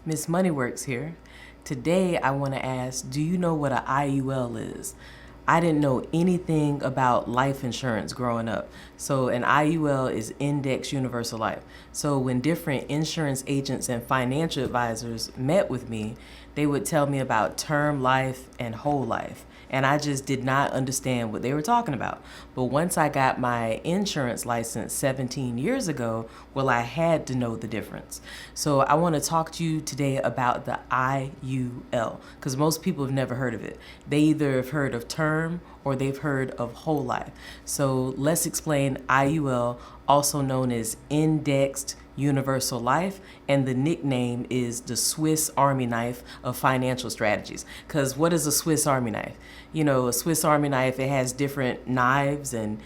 MzMoneyWorks here. Today I want to ask, do you know what an IUL is? I didn't know anything about life insurance growing up. So an IUL is Indexed Universal Life. So when different insurance agents and financial advisors met with me, they would tell me about term life and whole life. And I just did not understand what they were talking about. But once I got my insurance license 17 years ago, well, I had to know the difference. So I want to talk to you today about the IUL, because most people have never heard of it. They either have heard of term or they've heard of whole life. So let's explain IUL, also known as Indexed Universal Life, and the nickname is the Swiss Army knife of financial strategies. Because what is a Swiss Army knife? You know, a Swiss Army knife, it has different knives and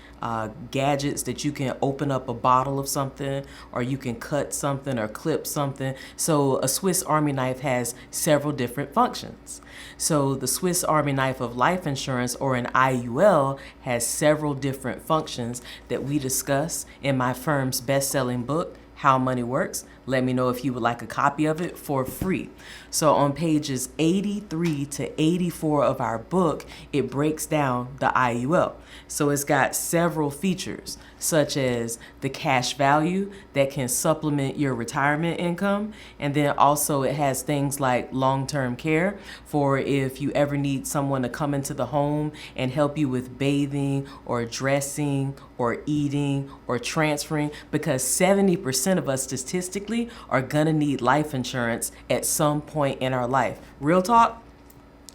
gadgets that you can open up a bottle of something, or you can cut something or clip something. So a Swiss Army knife has several different functions. So the Swiss Army knife of life insurance, or an IUL, has several different functions that we discuss in my firm's best-selling book, How Money Works. Let me know if you would like a copy of it for free. So on pages 83 to 84 of our book, it breaks down the IUL. So it's got several features, such as the cash value that can supplement your retirement income. And then also it has things like long-term care for if you ever need someone to come into the home and help you with bathing or dressing or eating or transferring, because 70% of us statistically are gonna need life insurance at some point in our life. Real talk,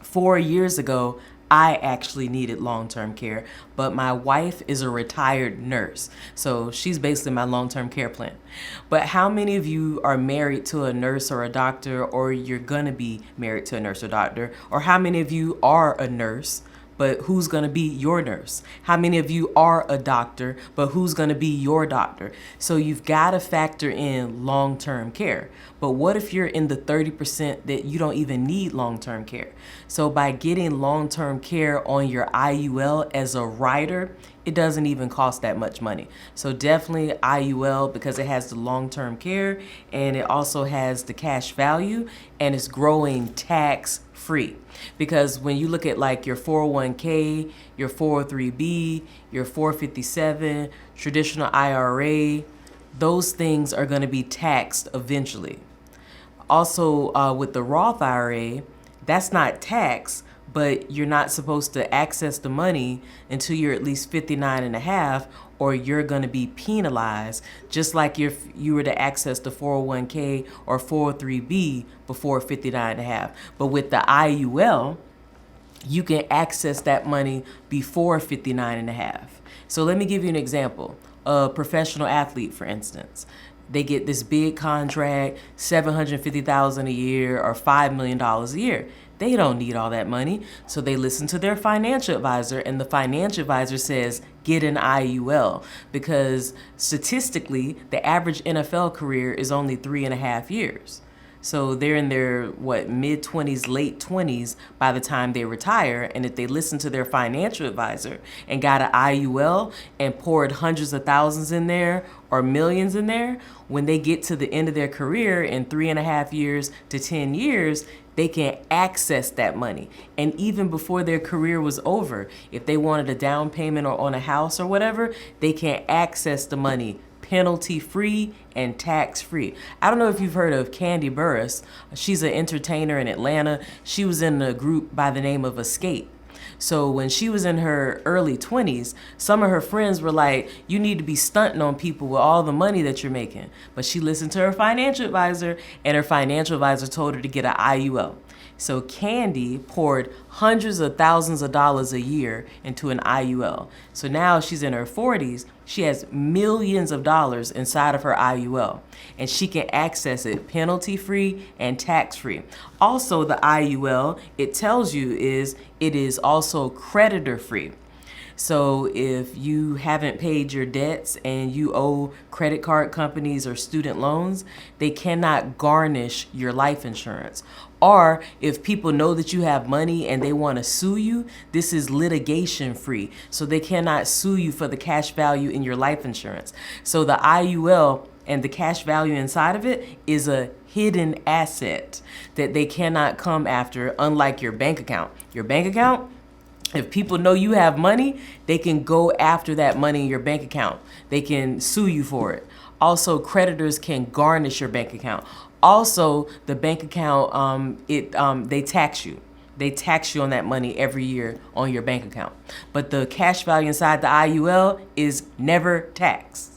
4 years ago, I actually needed long-term care, but my wife is a retired nurse, so she's basically my long-term care plan. But how many of you are married to a nurse or a doctor, or you're gonna be married to a nurse or doctor? Or how many of you are a nurse, but who's gonna be your nurse? How many of you are a doctor, but who's gonna be your doctor? So you've gotta factor in long-term care. But what if you're in the 30% that you don't even need long-term care? So by getting long-term care on your IUL as a rider, it doesn't even cost that much money. So definitely IUL, because it has the long-term care and it also has the cash value, and it's growing tax free. Because when you look at like your 401k, your 403b, your 457, traditional IRA, those things are going to be taxed eventually. Also, with the Roth IRA, that's not taxed, but you're not supposed to access the money until you're at least 59 and a half, or you're going to be penalized, just like if you were to access the 401k or 403b before 59 and a half. But with the IUL, you can access that money before 59 and a half. So let me give you an example. A professional athlete, for instance, they get this big contract, $750,000 a year or $5 million a year. They don't need all that money, so they listen to their financial advisor, and the financial advisor says, get an IUL, because statistically, the average NFL career is only 3.5 years. So they're in their, mid-20s, late 20s by the time they retire. And if they listen to their financial advisor and got an IUL and poured hundreds of thousands in there or millions in there, when they get to the end of their career in 3.5 years to 10 years, they can access that money. And even before their career was over, if they wanted a down payment or on a house or whatever, they can access the money penalty-free and tax-free. I don't know if you've heard of Candy Burris. She's an entertainer in Atlanta. She was in a group by the name of Escape. So when she was in her early 20s, some of her friends were like, you need to be stunting on people with all the money that you're making. But she listened to her financial advisor, and her financial advisor told her to get an IUL. So Candy poured hundreds of thousands of dollars a year into an IUL. So now she's in her 40s. She has millions of dollars inside of her IUL, and she can access it penalty-free and tax-free. Also, the IUL, it tells you it is also creditor-free. So if you haven't paid your debts and you owe credit card companies or student loans, they cannot garnish your life insurance. Or if people know that you have money and they want to sue you, this is litigation free. So they cannot sue you for the cash value in your life insurance. So the IUL and the cash value inside of it is a hidden asset that they cannot come after, unlike your bank account. Your bank account, if people know you have money, they can go after that money in your bank account. They can sue you for it. Also, creditors can garnish your bank account. Also, the bank account, they tax you. They tax you on that money every year on your bank account. But the cash value inside the IUL is never taxed.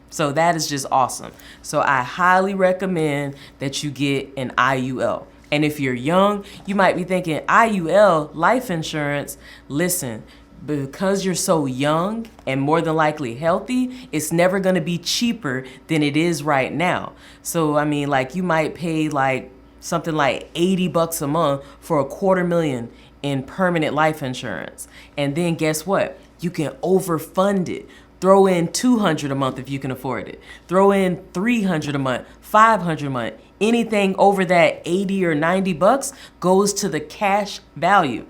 So that is just awesome. So I highly recommend that you get an IUL. And if you're young, you might be thinking, IUL, life insurance. Listen, because you're so young and more than likely healthy, it's never going to be cheaper than it is right now. So, I mean, like, you might pay like something like $80 a month for $250,000 in permanent life insurance. And then guess what? You can overfund it. Throw in $200 a month if you can afford it. Throw in $300 a month, $500 a month. Anything over that 80 or $90 goes to the cash value.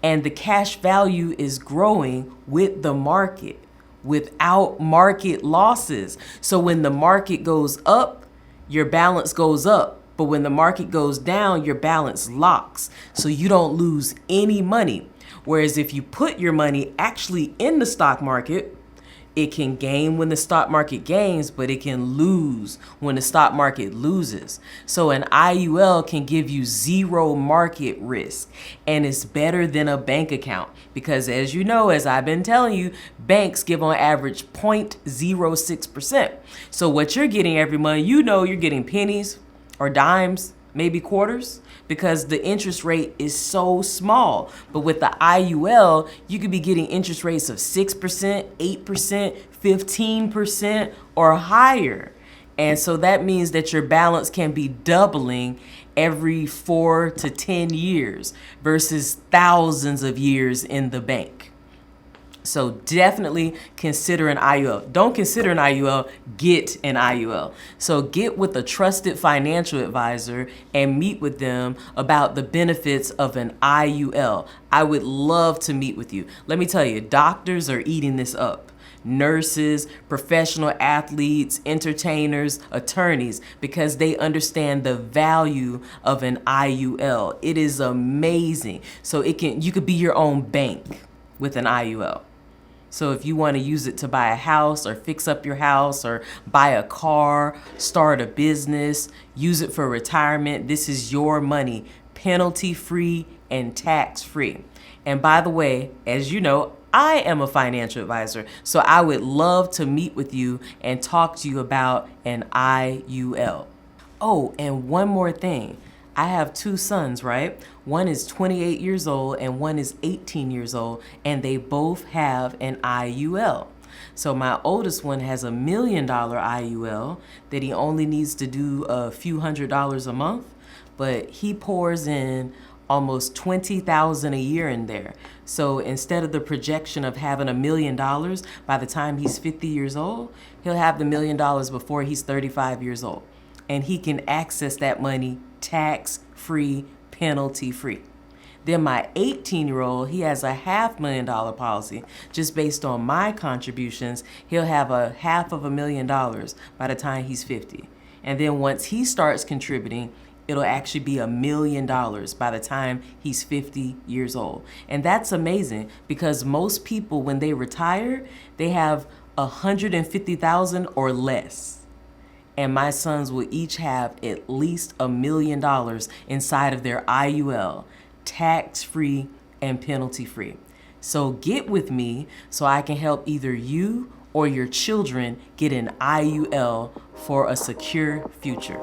And the cash value is growing with the market without market losses. So when the market goes up, your balance goes up. But when the market goes down, your balance locks. So you don't lose any money. Whereas if you put your money actually in the stock market, it can gain when the stock market gains, but it can lose when the stock market loses. So an IUL can give you zero market risk, and it's better than a bank account because, as you know, as I've been telling you, banks give on average 0.06%. So what you're getting every month, you know you're getting pennies or dimes, maybe quarters, because the interest rate is so small. But with the IUL, you could be getting interest rates of 6%, 8%, 15%, or higher. And so that means that your balance can be doubling every 4 to 10 years versus thousands of years in the bank. So definitely consider an IUL. Don't consider an IUL, get an IUL. So get with a trusted financial advisor and meet with them about the benefits of an IUL. I would love to meet with you. Let me tell you, doctors are eating this up. Nurses, professional athletes, entertainers, attorneys, because they understand the value of an IUL. It is amazing. So you could be your own bank with an IUL. So if you want to use it to buy a house or fix up your house or buy a car, start a business, use it for retirement, this is your money, penalty-free and tax-free. And by the way, as you know, I am a financial advisor, so I would love to meet with you and talk to you about an IUL. Oh, and one more thing. I have 2 sons, right? One is 28 years old and one is 18 years old, and they both have an IUL. So my oldest one has $1 million IUL that he only needs to do a few $100s a month, but he pours in almost $20,000 a year in there. So instead of the projection of having $1 million by the time he's 50 years old, he'll have the $1 million before he's 35 years old. And he can access that money tax-free, penalty-free. Then my 18-year-old, he has a $500,000 policy. Just based on my contributions, he'll have a $500,000 by the time he's 50. And then once he starts contributing, it'll actually be $1 million by the time he's 50 years old. And that's amazing because most people, when they retire, they have $150,000 or less. And my sons will each have at least $1 million inside of their IUL, tax-free and penalty-free. So get with me so I can help either you or your children get an IUL for a secure future.